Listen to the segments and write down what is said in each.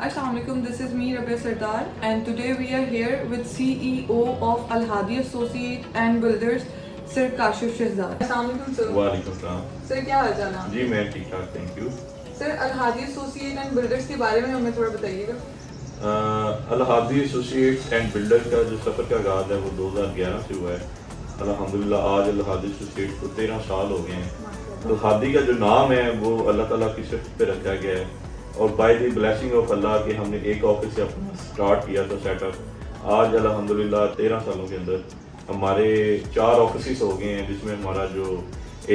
Assalamu alaikum, this is me Rabia Sardar and today we are here with CEO of Al Hadi Associate and Builders Sir Kashif Shehzad. Assalamu alaikum sir. वालेकुम सलाम। Sir क्या हाल चाल है? जी मैं ठीक ठाक, thank you. Sir Al Hadi associate and builders के बारे में हमें थोड़ा बताइएगा। Al Hadi associates and builder का जो सफ़र का आगाज़ है वो 2011 से हुआ है। अल्हम्दुलिल्लाह आज अल हादी एसोसिएट्स को 13 साल हो गए हैं। तो हादी का जो नाम है वो अल्लाह ताला की सिफ़त पे रखा गया है और बाय द ब्लेसिंग ऑफ अल्लाह के हमने एक ऑफिस से अपना स्टार्ट किया था सेटअप। आज अल्हम्दुलिल्लाह 13 सालों के अंदर हमारे 4 ऑफिस हो गए हैं, जिसमें हमारा जो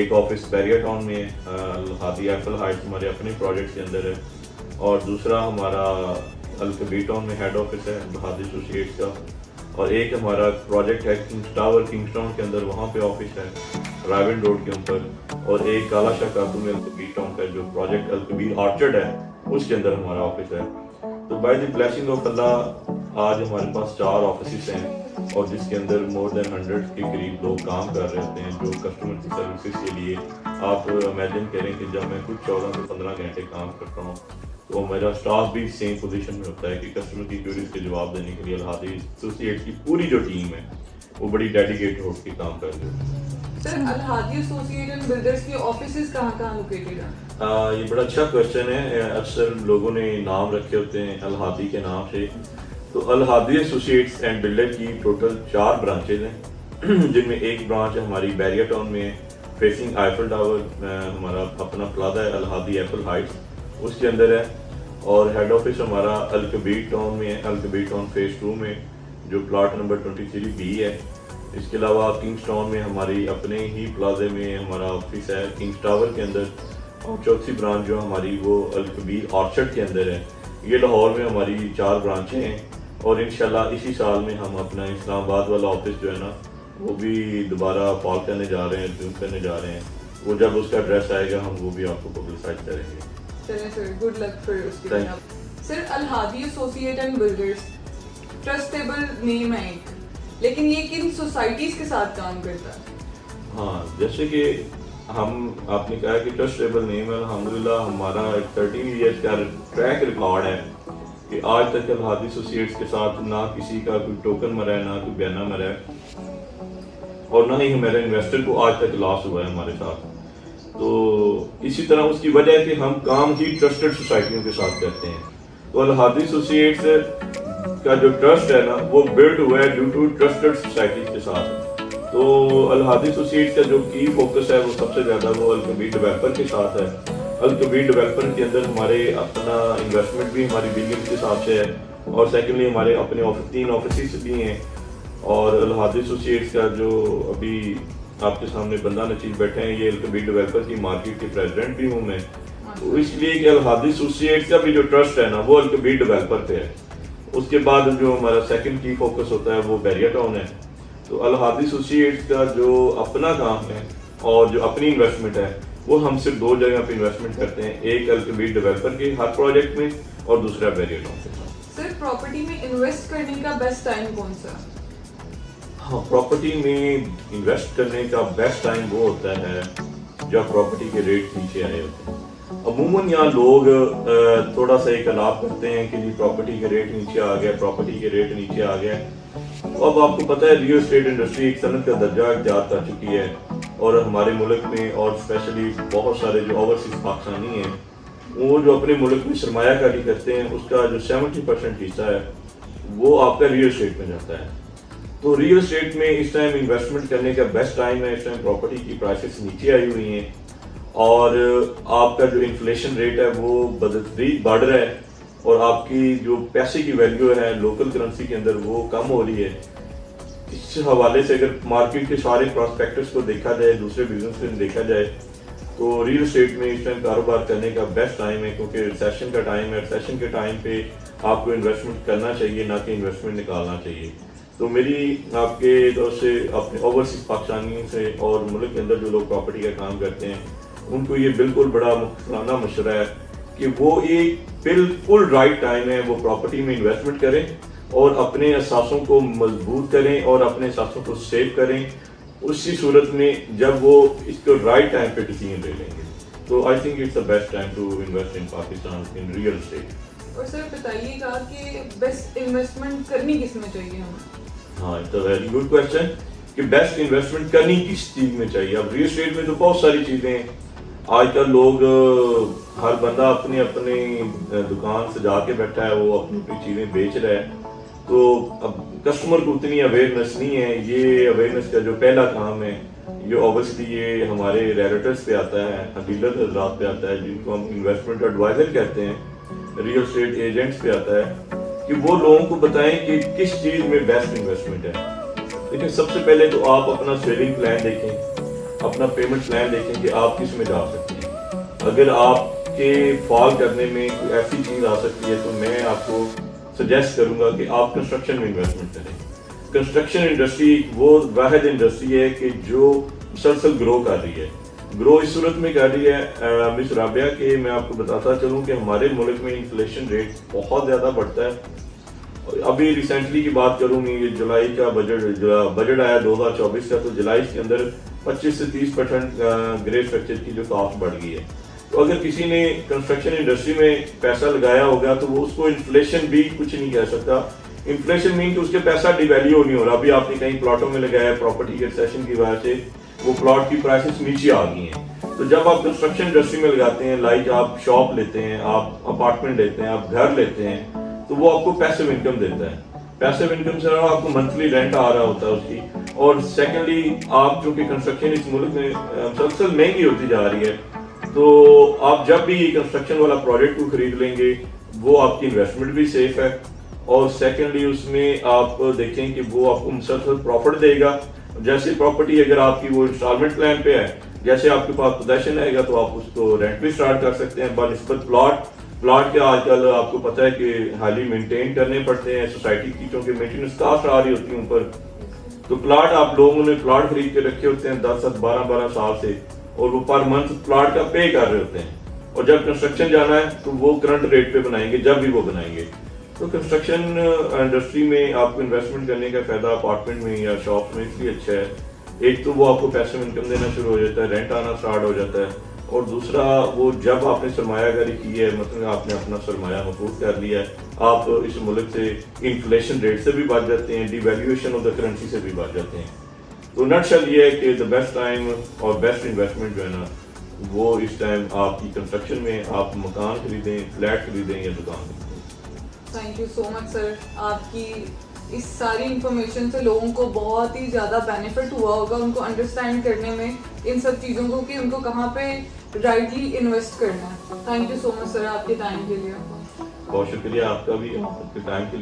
एक ऑफिस बैरिया टाउन में अल हादी एप्पल हाइट्स हमारे अपने प्रोजेक्ट के अंदर है और दूसरा हमारा अल कबीर टाउन में हेड ऑफिस है अल हादी एसोसिएट्स का, और एक हमारा प्रोजेक्ट है किंग्स टावर किंग्स टाउन के अंदर, वहाँ पे ऑफिस है रायवन रोड के ऊपर, और एक काला शाह काबू में अल कबीर टाउन का जो प्रोजेक्ट अल कबीर ऑर्चर्ड है उसके अंदर हमारा ऑफिस है। तो बाय द ब्लेसिंग ऑफ अल्लाह आज हमारे पास 4 ऑफिस हैं और जिसके अंदर मोर देन 100 के करीब लोग काम कर रहे होते हैं जो कस्टमर की सर्विसेज के लिए। आप इमेजिन करें कि जब मैं कुछ 14 से 15 घंटे काम करता हूँ तो मेरा स्टाफ भी सेम पोजीशन में होता है कि कस्टमर की क्वेरीज के जवाब देने के लिए अल हादी एसोसिएट्स की पूरी जो टीम है वो बड़ी डेडिकेटेड होकर के काम कर रही है। Sir Al Hadi associate and builders के ऑफिसेज कहाँ लोकेटेड हैं? ये बड़ा अच्छा क्वेश्चन है। अक्सर लोगों ने नाम रखे होते हैं अल हादी के नाम से। तो अल हादी एसोसिएट्स एंड बिल्डर की टोटल 4 ब्रांचेज हैं जिनमें एक ब्रांच हमारी बैरिया टाउन में फेसिंग आईफल टावर, हमारा अपना प्लाजा है अल हादी एप्पल हाइट्स उसके अंदर है, और हेड ऑफिस हमारा अल कबीर टाउन में है, अल कबीर टाउन फेज 2 में जो प्लाट नंबर 23B है। इसके अलावा किंग्स टाउन में हमारी अपने ही प्लाजे में हमारा ऑफिस है किंग्स टावर के अंदर, और चौथी ब्रांच जो हमारी वो अल कबीर ऑर्चर्ड के अंदर है। ये लाहौर में हमारी 4 ब्रांचें हैं और इंशाल्लाह इसी साल में हम अपना इस्लामाबाद वाला ऑफिस जो है ना वो भी दोबारा फॉल करने जा रहे हैं, जूम करने जा रहे हैं। वो जब उसका एड्रेस आएगा हम वो भी आपको पब्लिसाइज करेंगे। चलिए सर, गुड लक फॉर उसके लिए। Sir Al Hadi associate and builders trustable name है एक, लेकिन ये किन सोसाइटीज के साथ काम करता है? हाँ, जैसे कि आपने कहा कि ट्रस्टेबल नेम है, अल्हम्दुलिल्लाह हमारा 13 ईयर्स का ट्रैक रिकॉर्ड है कि आज तक अल हादी एसोसिएट्स के साथ ना किसी का कोई टोकन मरा है, ना कोई बयाना मरा है, और ना ही हमारे इन्वेस्टर को आज तक लॉस हुआ है हमारे साथ। तो इसी तरह उसकी वजह है कि हम काम ही ट्रस्टेड सोसाइटियों के साथ करते हैं। तो अल हादी एसोसिएट्स का जो ट्रस्ट है ना वो बिल्ड हुआ है ड्यू टू ट्रस्टेड सोसाइटीज के साथ। तो अल हादी एसोसिएट्स का जो की फोकस है वो सबसे ज़्यादा वो अल कबीर डेवलपर के साथ है। अल कबीर डेवलपर के अंदर हमारे अपना इन्वेस्टमेंट भी हमारी बिल्डिंग के हिसाब से है, और सेकेंडली हमारे अपने 3 ऑफिस भी हैं। और अल हादी एसोसिएट्स का जो अभी आपके सामने बंदा नचीज बैठे हैं ये अल कबीर डेवलपर की मार्केट के प्रेसिडेंट भी हूँ मैं। तो इसलिए कि अल हादी एसोसिएट्स का भी जो ट्रस्ट है ना वो अल कबीर डेवलपर पे है। उसके बाद जो हमारा सेकंड की फोकस होता है वो बैरिया टाउन है। तो अल हादी एसोसिएट्स का जो अपना काम है और जो अपनी इन्वेस्टमेंट है वो हम सिर्फ 2 जगह पे इन्वेस्टमेंट करते हैं, एक अल कबीर डेवलपर के हर प्रोजेक्ट में और दूसरा बैरिया टाउन के साथ। सर प्रॉपर्टी में इन्वेस्ट करने का बेस्ट टाइम कौन सा? हाँ, प्रॉपर्टी में इन्वेस्ट करने का बेस्ट टाइम वो होता है जब प्रॉपर्टी के रेट नीचे आए होते हैं। अमूमन यहाँ लोग थोड़ा सा एक अलाप करते हैं कि जी प्रॉपर्टी के रेट नीचे आ गया, प्रॉपर्टी के रेट नीचे आ गया। तो अब आपको पता है रियल एस्टेट इंडस्ट्री एक सनत का दर्जा इख्तियार कर चुकी है, और हमारे मुल्क में और स्पेशली बहुत सारे जो ओवरसीज पाकिस्तानी हैं वो जो अपने मुल्क में सरमायाकारी करते हैं उसका जो 70% हिस्सा है वो आपका रियल एस्टेट में जाता है। तो रियल एस्टेट में इस टाइम इन्वेस्टमेंट करने का बेस्ट टाइम है। इस टाइम प्रॉपर्टी की प्राइसेस नीचे आई हुई हैं और आपका जो इन्फ्लेशन रेट है वो बढ़ रहा है, और आपकी जो पैसे की वैल्यू है लोकल करेंसी के अंदर वो कम हो रही है। इस हवाले से अगर मार्केट के सारे प्रॉस्पेक्टस को देखा जाए, दूसरे बिजनेस को देखा जाए, तो रियल एस्टेट में इस टाइम कारोबार करने का बेस्ट टाइम है, क्योंकि रिसेशन का टाइम है। रिसेशन के टाइम पे आपको इन्वेस्टमेंट करना चाहिए, ना कि इन्वेस्टमेंट निकालना चाहिए। तो मेरी आपके तरफ से अपने ओवरसीज पाकिस्तानियों से और मुल्क के अंदर जो लोग प्रॉपर्टी का काम करते हैं उनको ये बिल्कुल बड़ा मुखलाना मशवरा है कि वो एक बिल्कुल राइट टाइम है वो प्रॉपर्टी में इन्वेस्टमेंट करें और अपने असासों को मजबूत करें और अपने असासों को सेव करें। उसी सूरत में जब वो इसको राइट टाइम पे डिसीजन ले लेंगे, तो I think it's the best time to invest in Pakistan in real estate. اور سر بتائیے گا کہ بیسٹ انویسٹمنٹ کرنی کس میں چاہیے ہمیں؟ ہاں it's a very good question کہ بیسٹ انویسٹمنٹ کرنی کس چیز میں چاہیے. اب ریل اسٹیٹ میں تو بہت ساری چیزیں ہیں. آج کل لوگ ہر بندہ اپنی اپنی دکان سجا کے بیٹھا ہے, وہ اپنی اپنی چیزیں بیچ رہا ہے. تو اب کسٹمر کو اتنی اویئرنیس نہیں ہے. یہ اویئرنیس کا جو پہلا کام ہے یہ اوبیسلی یہ ہمارے ریلیٹرس پہ آتا ہے, ڈیلر حضرات پہ آتا ہے, جن کو ہم انویسٹمنٹ ایڈوائزر کہتے ہیں, ریل اسٹیٹ ایجنٹس پہ آتا ہے کہ وہ لوگوں کو بتائیں کہ کس چیز میں بیسٹ انویسٹمنٹ ہے. لیکن سب سے پہلے تو آپ اپنا سیونگ پلان دیکھیں, اپنا پیمنٹ پلان دیکھیں کہ آپ کس میں جا سکتے ہیں. اگر آپ کے فال کرنے میں کوئی ایسی چیز آ سکتی ہے تو میں آپ کو سجیسٹ کروں گا کہ آپ کنسٹرکشن میں انویسٹمنٹ کریں. کنسٹرکشن انڈسٹری وہ واحد انڈسٹری ہے کہ جو مسلسل گرو کر رہی ہے. گرو اس صورت میں کر رہی ہے مس رابعہ کہ میں آپ کو بتاتا چلوں کہ ہمارے ملک میں انفلیشن ریٹ بہت زیادہ بڑھتا ہے. ابھی ریسنٹلی کی بات کروں گی, جولائی کا بجٹ آیا 2024 کا, تو جولائی کے اندر 25 سے 30% گرے اسٹرکچر کی جو کاسٹ بڑھ گئی ہے. تو اگر کسی نے کنسٹرکشن انڈسٹری میں پیسہ لگایا ہوگا تو وہ اس کو انفلیشن بھی کچھ نہیں کہہ سکتا. انفلیشن مین کہ اس کے پیسہ ڈیویلیو نہیں ہو رہا. ابھی آپ نے کہیں پلاٹوں میں لگایا, پراپرٹی کے ریسیشن کی وجہ سے وہ پلاٹ کی پرائسز نیچے آ گئی ہیں. تو جب آپ کنسٹرکشن انڈسٹری میں لگاتے ہیں, لائک آپ شاپ لیتے ہیں, آپ اپارٹمنٹ لیتے ہیں, آپ گھر لیتے ہیں, تو وہ آپ کو پیسو انکم دیتا ہے. پیسو انکم سے آپ کو منتھلی رینٹ آ رہا ہوتا ہے اس کی. اور سیکنڈلی آپ چونکہ کنسٹرکشن اس ملک میں مسلسل مہنگی ہوتی جا رہی ہے, تو آپ جب بھی کنسٹرکشن والا پروجیکٹ کو خرید لیں گے وہ آپ کی انویسٹمنٹ بھی سیف ہے, اور سیکنڈلی اس میں آپ دیکھیں کہ وہ آپ کو مسلسل پروفٹ دے گا. جیسے پراپرٹی اگر آپ کی وہ انسٹالمنٹ پلان پہ ہے, جیسے آپ کے پاس پوزیشن آئے گا تو آپ اس کو رینٹ بھی اسٹارٹ کر سکتے ہیں بنسبت پلاٹ کے. آج کل آپ کو پتہ ہے کہ ہائیلی مینٹین کرنے پڑتے ہیں سوسائٹی کی, چونکہ مینٹیننس کاسٹ آ رہی ہوتی ہے اوپر. تو پلاٹ آپ لوگوں نے پلاٹ خرید کے رکھے ہوتے ہیں 10-12 سال سے, اور وہ پر منتھ پلاٹ کا پے کر رہے ہوتے ہیں, اور جب کنسٹرکشن جانا ہے تو وہ کرنٹ ریٹ پہ بنائیں گے جب بھی وہ بنائیں گے. تو کنسٹرکشن انڈسٹری میں آپ کو انویسٹمنٹ کرنے کا فائدہ اپارٹمنٹ میں یا شاپ میں اس لیے اچھا ہے, ایک تو وہ آپ کو پیسے انکم دینا شروع ہو جاتا ہے, رینٹ آنا اسٹارٹ ہو جاتا ہے, اور دوسرا وہ جب آپ نے سرمایہ کاری کی ہے, مطلب آپ نے اپنا سرمایہ محفوظ کر لیا ہے, آپ اس ملک سے انفلیشن ریٹ سے بھی بچ جاتے ہیں, devaluation of the currency سے بھی بچ جاتے ہیں. تو نٹشل یہ ہے کہ دا بیسٹ ٹائم اور بیسٹ انویسٹمنٹ جو ہے نا وہ اس ٹائم آپ کی کنسٹرکشن میں, آپ مکان خریدیں, فلیٹ خریدیں یا دکان خریدیں. تھینک یو سو مچ سر. آپ کی اس ساری انفارمیشن سے لوگوں کو بہت ہی زیادہ بینیفٹ ہوا ہوگا, ان کو انڈرسٹینڈ کرنے میں ان سب چیزوں کو کہ ان کو کہاں پہ رائٹلی انویسٹ کرنا ہے. تھینک یو سو مچ سر آپ کے ٹائم کے لیے. بہت شکریہ آپ کا بھی, آپ کے ٹائم کے لیے.